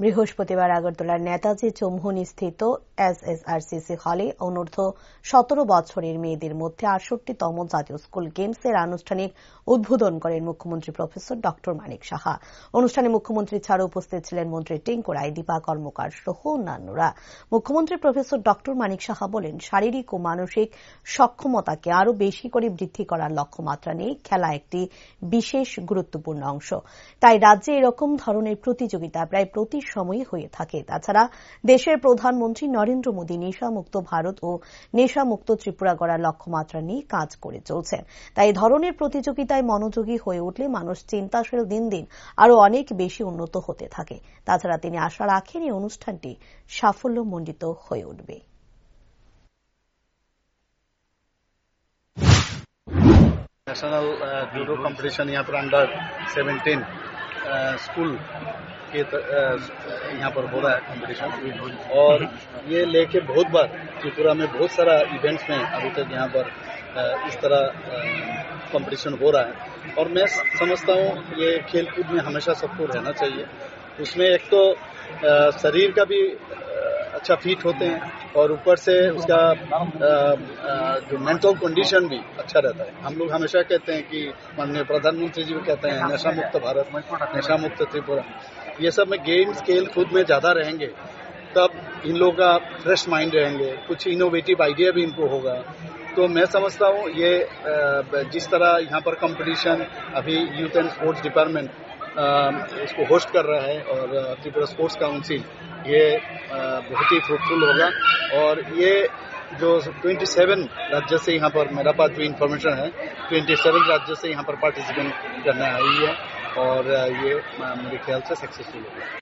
বৃহস্পতিবার আগরতলার নেতাজি চৌমুহনী স্থিত এসএসআরসিসি হলে অনূর্ধ্ব 17 বছরের মেয়েদের মধ্যে 68তম জাতীয় স্কুল গেমসের আনুষ্ঠানিক উদ্বোধন করেন মুখ্যমন্ত্রী প্রফেসর ড মানিক সাহা। অনুষ্ঠানে মুখ্যমন্ত্রী ছাড়াও উপস্থিত ছিলেন মন্ত্রী টিংকু রায়, দীপা কর্মকার সহ অন্যান্যরা। মুখ্যমন্ত্রী প্রফেসর ড মানিক সাহা বলেন, শারীরিক ও মানসিক সক্ষমতাকে আরও বেশি করে বৃদ্ধি করার লক্ষ্যমাত্রা নিয়ে খেলা একটি বিশেষ গুরুত্বপূর্ণ অংশ। তাই রাজ্যে এরকম ধরনের প্রতিযোগিতা প্রায় প্রতি সময়ই হয়ে থাকে। তাছাড়া দেশের প্রধানমন্ত্রী নরেন্দ্র মোদী নেশামুক্ত ভারত ও নেশামুক্ত ত্রিপুরা গড়ার লক্ষ্যমাত্রা নিয়ে কাজ করে চলছেন। তাই এই ধরনের প্রতিযোগিতায় মনোযোগী হয়ে উঠলে মানুষ চিন্তাশীল দিন দিন আরও অনেক বেশি উন্নত হতে থাকে। তাছাড়া তিনি আশা রাখেন এই অনুষ্ঠানটি সাফল্যমণ্ডিত হয়ে উঠবে। नेशनल जूडो कंपटीशन यहाँ पर अंडर 17 स्कूल के यहाँ पर हो रहा है कंपटीशन, और ये लेके बहुत बार त्रिपुरा में बहुत सारा इवेंट्स में अभी तक यहाँ पर इस तरह कंपटीशन हो रहा है। और मैं समझता हूँ ये खेल कूद में हमेशा सबको रहना चाहिए। उसमें एक तो शरीर का भी अच्छा फिट होते हैं और ऊपर से उसका जो मेंटल कंडीशन भी अच्छा रहता है। हम लोग हमेशा कहते हैं कि माननीय प्रधानमंत्री जी भी कहते हैं नशा मुक्त भारत, नशा मुक्त त्रिपुरा। ये सब में गेम्स खेल कूद में ज्यादा रहेंगे तब इन लोगों का फ्रेश माइंड रहेंगे, कुछ इनोवेटिव आइडिया भी इनको होगा। तो मैं समझता हूँ ये जिस तरह यहाँ पर कंपटीशन अभी यूथ एंड स्पोर्ट्स डिपार्टमेंट इसको होस्ट कर रहा है और त्रिपुरा स्पोर्ट्स काउंसिल, ये बहुत ही फ्रूटफुल होगा। और ये जो 27 राज्य से यहाँ पर मेरा पास जो इन्फॉर्मेशन है 27 राज्य से यहाँ पर पार्टिसिपेट करने आई है और ये मेरे ख्याल से सक्सेसफुल होगा।